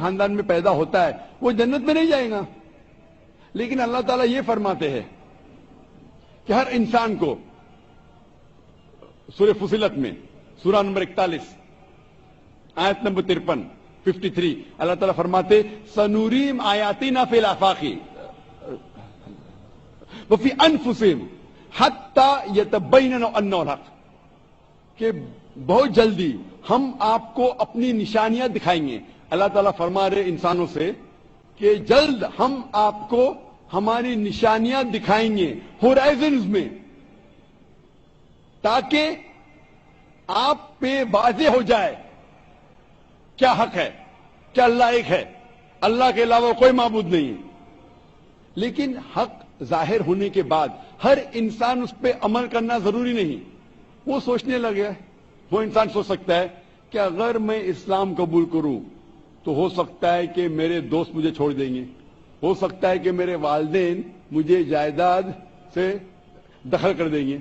خاندان میں پیدا ہوتا ہے وہ جنت میں نہیں جائے گا، لیکن اللہ تعالیٰ یہ فرماتے ہیں کہ ہر انسان کو سورہ فصلت میں سورہ نمبر 41 آیت نمبر 53 اللہ تعالیٰ فرماتے سنوریم آیاتنا فی الآفاق وفی انفسہم حتی یتبین انہ الحق، کہ بہت جلدی ہم آپ کو اپنی نشانیاں دکھائیں گے۔ اللہ تعالیٰ فرما رہے انسانوں سے کہ جلد ہم آپ کو ہماری نشانیاں دکھائیں گے ہورائزنز میں، تاکہ آپ پہ واضح ہو جائے کیا حق ہے، کیا اللہ ایک ہے، اللہ کے علاوہ کوئی معبود نہیں ہے۔ لیکن حق ظاہر ہونے کے بعد ہر انسان اس پہ عمل کرنا ضروری نہیں۔ وہ سوچنے لگے، وہ انسان سوچ سکتا ہے کہ اگر میں اسلام قبول کروں تو ہو سکتا ہے کہ میرے دوست مجھے چھوڑ دیں گے، ہو سکتا ہے کہ میرے والدین مجھے جائیداد سے دخل کر دیں گے،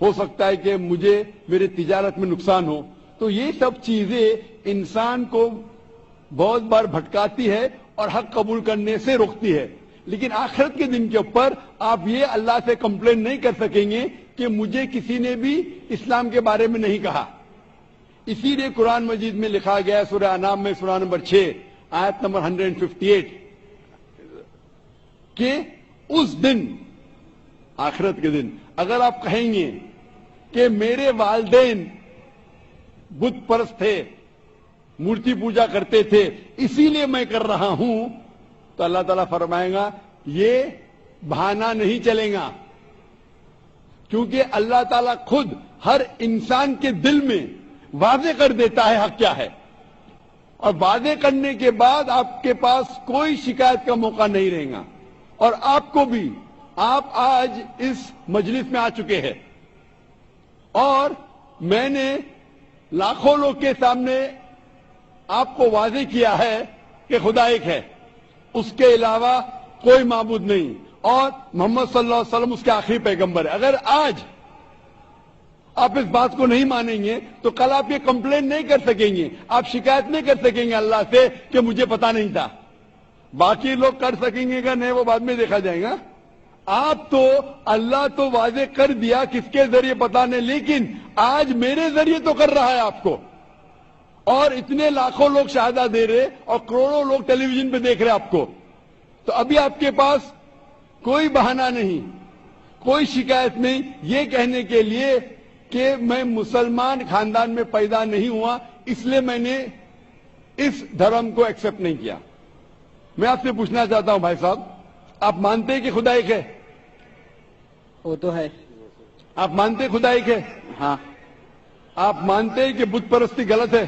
ہو سکتا ہے کہ مجھے میرے تجارت میں نقصان ہو۔ تو یہ سب چیزیں انسان کو بہت بار بھٹکاتی ہے اور حق قبول کرنے سے روکتی ہے۔ لیکن آخرت کے دن کے اوپر آپ یہ اللہ سے کمپلین نہیں کر سکیں گے کہ مجھے کسی نے بھی اسلام کے بارے میں نہیں کہا۔ اسی لیے قرآن مجید میں لکھا گیا ہے سورہ انعام میں سورہ نمبر 6 آیت نمبر 158 کہ اس دن، آخرت کے دن، اگر آپ کہیں گے کہ میرے والدین بت پرست تھے، مورتی پوجا کرتے تھے، اسی لیے میں کر رہا ہوں، تو اللہ تعالیٰ فرمائے گا یہ بہانہ نہیں چلے گا، کیونکہ اللہ تعالیٰ خود ہر انسان کے دل میں واضح کر دیتا ہے حق کیا ہے، اور واضح کرنے کے بعد آپ کے پاس کوئی شکایت کا موقع نہیں رہے گا۔ اور آپ کو بھی، آپ آج اس مجلس میں آ چکے ہیں اور میں نے لاکھوں لوگ کے سامنے آپ کو واضح کیا ہے کہ خدا ایک ہے، اس کے علاوہ کوئی معبود نہیں، اور محمد صلی اللہ علیہ وسلم اس کے آخری پیغمبر ہے۔ اگر آج آپ اس بات کو نہیں مانیں گے تو کل آپ یہ کمپلین نہیں کر سکیں گے، آپ شکایت نہیں کر سکیں گے اللہ سے کہ مجھے پتا نہیں تھا۔ باقی لوگ کر سکیں گے کہ نہیں، وہ بعد میں دیکھا جائے گا۔ آپ تو اللہ تو واضح کر دیا کس کے ذریعے پتا نہیں، لیکن آج میرے ذریعے تو کر رہا ہے آپ کو، اور اتنے لاکھوں لوگ شہادہ دے رہے اور کروڑوں لوگ ٹیلی ویژن پہ دیکھ رہے آپ کو۔ تو ابھی آپ کے پاس کوئی بہانہ نہیں، کوئی شکایت نہیں یہ کہنے کے لیے کہ میں مسلمان خاندان میں پیدا نہیں ہوا اس لیے میں نے اس دھرم کو ایکسپٹ نہیں کیا۔ میں آپ سے پوچھنا چاہتا ہوں بھائی صاحب، آپ مانتے ہیں کہ خدا ایک ہے؟ وہ تو ہے۔ آپ مانتے ہیں خدا ایک ہے؟ ہاں۔ آپ مانتے ہیں کہ بت پرستی غلط ہے؟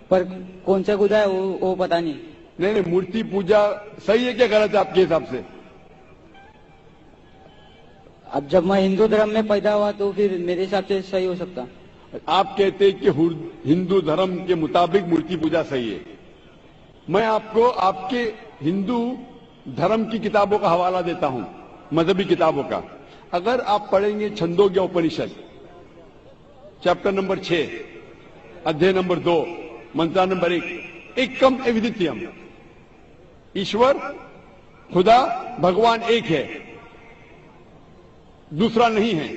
پر کون سا خدا ہے وہ پتا نہیں۔ نہیں، مورتی پوجا صحیح ہے کیا غلط ہے آپ کے حساب سے؟ اب جب میں ہندو دھرم میں پیدا ہوا تو پھر میرے حساب سے صحیح ہو سکتا۔ آپ کہتے ہیں کہ ہندو دھرم کے مطابق مورتی پوجا صحیح ہے۔ میں آپ کو آپ کے ہندو دھرم کی کتابوں کا حوالہ دیتا ہوں، مذہبی کتابوں کا۔ اگر آپ پڑھیں گے چھندوگیا اپنشد چیپٹر نمبر 6 ادھیے نمبر 2 منترا نمبر 1، ایکم ایودتیم، ایشور خدا بھگوان ایک ہے، دوسرا نہیں ہے،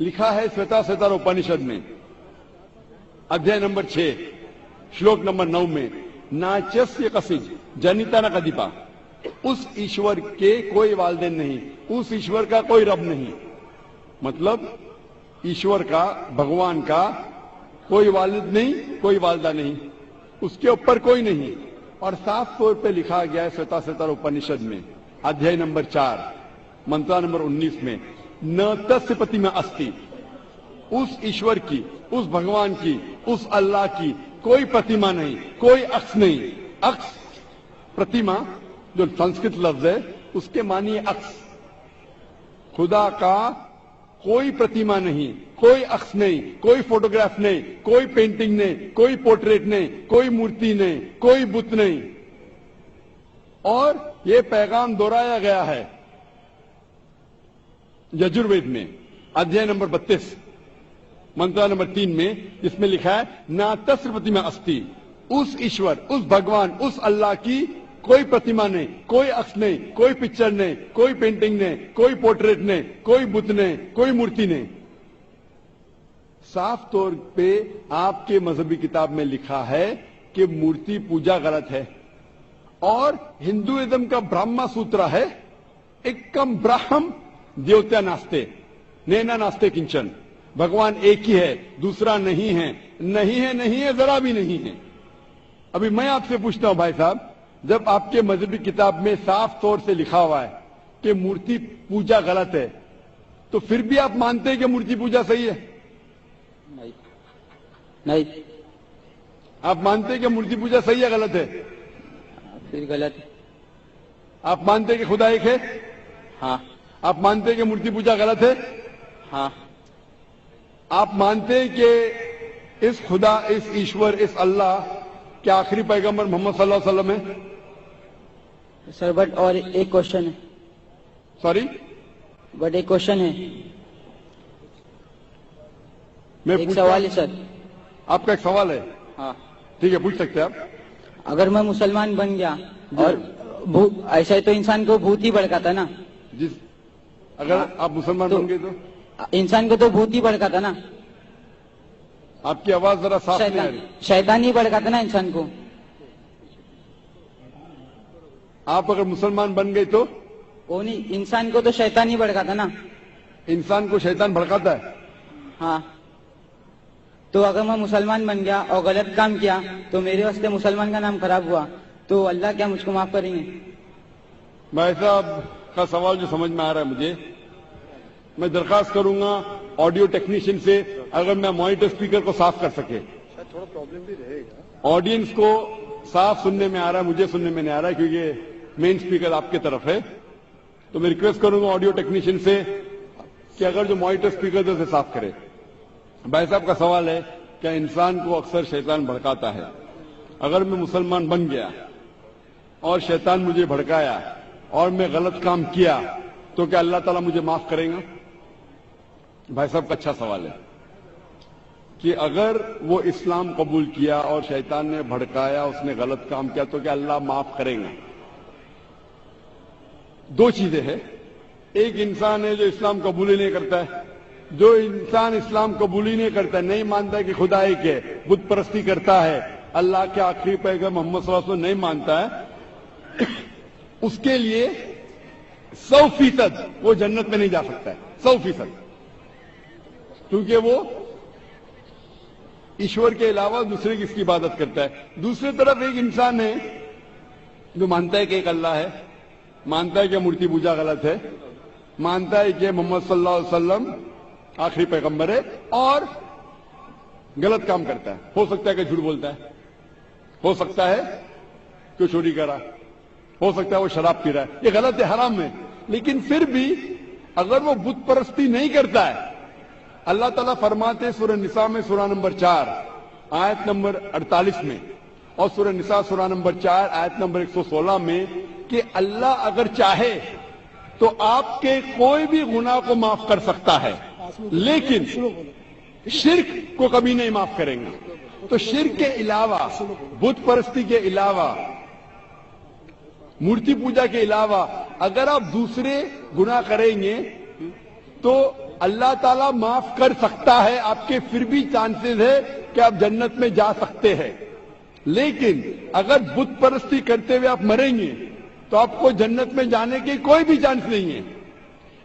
لکھا ہے سویتا سوتر اپنشد میں ادھیے نمبر 6 شلوک نمبر 9 میں، ناچسیہ کسج جنیتا نہ کدیپا، اس ایشور کے کوئی والدین نہیں، اس ایشور کا کوئی رب نہیں۔ مطلب ایشور کا، بھگوان کا کوئی والد نہیں، کوئی والدہ نہیں، اس کے اوپر کوئی نہیں۔ اور صاف طور پہ لکھا گیا ہے سویتا سوتر اپنشد میں ادھیے نمبر 4 منترا نمبر 19 میں، نہ تسیہ پرتیما استی، اس ایشور کی، اس بھگوان کی، اس اللہ کی کوئی پرتیما نہیں، کوئی عکس نہیں۔ عکس، پرتیما جو سنسکرت لفظ ہے اس کے معنی ہے عکس۔ خدا کا کوئی پرتیما نہیں، کوئی عکس نہیں، کوئی فوٹوگراف نہیں، کوئی پینٹنگ نہیں، کوئی پورٹریٹ نہیں، کوئی مورتی نہیں، کوئی بت نہیں۔ اور یہ پیغام دہرایا گیا ہے یجروید میں ادھیے نمبر 32 منترا نمبر 3 میں، جس میں لکھا ہے نہ تسیہ پرتیما استی، उस ईश्वर, उस भगवान, उस अल्लाह की कोई प्रतिमा नहीं, कोई अक्स नहीं, कोई पिक्चर नहीं, कोई पेंटिंग नहीं, कोई पोर्ट्रेट नहीं, कोई बुत नहीं, कोई मूर्ति नहीं। साफ तौर पे आपके मजहबी किताब में लिखा है कि मूर्ति पूजा गलत है। और हिंदुइज्म का ब्रह्मा सूत्र है, एकम ब्राह्म देवता नास्ते नैना नास्ते किंचन। भगवान एक ही है, दूसरा नहीं है, नहीं है, नहीं है, जरा भी नहीं है। अभी मैं आपसे पूछता हूं भाई साहब, जब आपके मजहबी किताब में साफ तौर से लिखा हुआ है कि मूर्ति पूजा गलत है, तो फिर भी आप मानते हैं कि मूर्ति पूजा सही है? नहीं, नहीं, आप मानते हैं कि मूर्ति पूजा सही है गलत है? फिर गलत है। आप मानते हैं कि खुदा एक है? हाँ, आप मानते हैं कि मूर्ति पूजा गलत है? हाँ, आप मानते हैं कि इस खुदा, इस ईश्वर, इस अल्लाह के आखिरी पैगंबर मोहम्मद सल्लल्लाहु अलैहि वसल्लम है? सर बट और एक क्वेश्चन है। सॉरी, बट एक क्वेश्चन है, मैं एक पूछता- सवाल है सर। आपका एक सवाल है? हाँ, ठीक है, पूछ सकते हैं आप। अगर मैं मुसलमान बन गया और ऐसा तो इंसान को भूत ही भड़काता ना, जिस अगर आप मुसलमान तो- बन गए तो इंसान को तो भूत ही भड़काता ना, आपकी आवाज जरा साफ नहीं आ रही। शैतान ही भड़काता ना इंसान को। आप अगर मुसलमान बन गए तो वो नहीं, इंसान को तो शैतान ही भड़काता ना। इंसान को शैतान भड़काता है। हाँ, तो अगर मैं मुसलमान बन गया और गलत काम किया तो मेरे वास्ते मुसलमान का नाम खराब हुआ, तो अल्लाह क्या मुझको माफ करेंगे? भाई साहब का सवाल जो समझ में आ रहा है मुझे, मैं दरखास्त करूंगा ऑडियो टेक्नीशियन से, अगर मैं मॉनिटर स्पीकर को साफ कर सके। थोड़ा प्रॉब्लम भी रहेगा। ऑडियंस को साफ सुनने में आ रहा है, मुझे सुनने में नहीं आ रहा है क्योंकि मेन स्पीकर आपके तरफ है। तो मैं रिक्वेस्ट करूंगा ऑडियो टेक्नीशियन से कि अगर जो मॉनिटर स्पीकर है उसे साफ करे। भाई साहब का सवाल है, क्या इंसान को अक्सर शैतान भड़काता है? अगर मैं मुसलमान बन गया और शैतान मुझे भड़काया और मैं गलत काम किया तो क्या अल्लाह ताला मुझे माफ करेगा? भाई साहब का अच्छा सवाल है कि अगर वो इस्लाम कबूल किया और शैतान ने भड़काया, उसने गलत काम किया, तो क्या अल्लाह माफ करेगा? दो चीजें हैं। एक इंसान है जो इस्लाम कबूल ही नहीं करता है। जो इंसान इस्लाम कबूल ही नहीं करता है, नहीं मानता है कि खुदा एक है, बुत परस्ती करता है, अल्लाह के आखिरी पैगंबर मोहम्मद सल्लल्लाहु अलैहि वसल्लम नहीं मानता है, उसके लिए 100% वो जन्नत में नहीं जा सकता है। 100%, क्योंकि वो ईश्वर के अलावा दूसरे की इसकी इबादत करता है। दूसरी तरफ एक इंसान है जो मानता है कि एक अल्लाह है, मानता है कि मूर्ति पूजा गलत है, मानता है कि मोहम्मद सल्लल्लाहु अलैहि वसल्लम आखिरी पैगंबर है, और गलत काम करता है। हो सकता है कि झूठ बोलता है, हो सकता है कि चोरी करा, हो सकता है वो शराब पी रहा है, ये गलत है, हराम है। लेकिन फिर भी अगर वो बुत परस्ती नहीं करता है, अल्लाह ताला फरमाते सूरह निसा में सूरह नंबर 4 आयत नंबर 48 में, और सूरह निसा सूरह नंबर 4 आयत नंबर 116 में कि अल्लाह अगर चाहे तो आपके कोई भी गुनाह को माफ कर सकता है, लेकिन शिर्क को कभी नहीं माफ करेंगे। तो शिर्क के अलावा, बुत परस्ती के अलावा, मूर्ति पूजा के अलावा अगर आप दूसरे गुनाह करेंगे तो अल्लाह ताला माफ कर सकता है, आपके फिर भी चांसेस है कि आप जन्नत में जा सकते हैं। लेकिन अगर बुत परस्ती करते हुए आप मरेंगे तो आपको जन्नत में जाने के कोई भी चांस नहीं है।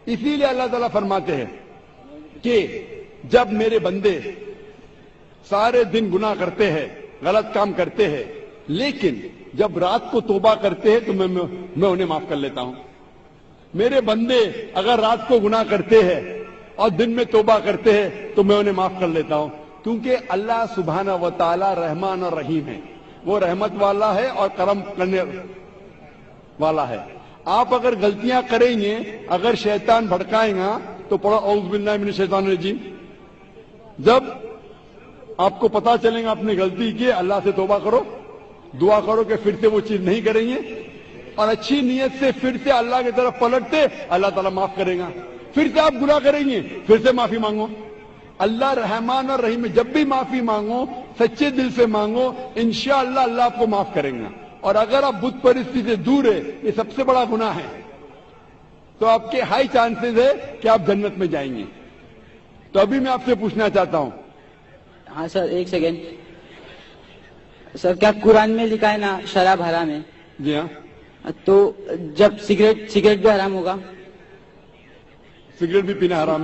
इसीलिए अल्लाह ताला फरमाते हैं कि जब मेरे बंदे सारे दिन गुनाह करते हैं, गलत काम करते हैं, लेकिन जब रात को तौबा करते हैं तो मैं उन्हें माफ कर लेता हूं। मेरे बंदे अगर रात को गुनाह करते हैं और दिन में तौबा करते हैं तो मैं उन्हें माफ कर लेता हूं, क्योंकि अल्लाह सुब्हाना व तआला रहमान और रहीम है। वो रहमत वाला है और करम करने वाला है। आप अगर गलतियां करेंगे, अगर शैतान भड़काएगा तो पढ़ो औज़ु बिल्लाहि मिनश शैतानिर रजीम। जब आपको पता चलेगा आपने गलती की, अल्लाह से तौबा करो, दुआ करो कि फिर से वो चीज नहीं करेंगे, और अच्छी नीयत से फिर से अल्लाह की तरफ पलटते, अल्लाह ताला माफ करेगा। फिर से आप गुनाह करेंगे, फिर से माफी मांगो, अल्लाह रहमान और रहीम है। जब भी माफी मांगो सच्चे दिल से मांगो, इंशाअल्लाह अल्लाह आपको माफ करेगा। और अगर आप बुत परस्ती से दूर है, ये सबसे बड़ा गुनाह है, तो आपके हाई चांसेस है कि आप जन्नत में जाएंगे। तो अभी मैं आपसे पूछना चाहता हूं, हाँ सर, एक सेकेंड सर, क्या कुरान में लिखा है ना शराब हराम है? जी हाँ, तो जब सिगरेट भी हराम होगा? सिगरेट भी पीना हराम है।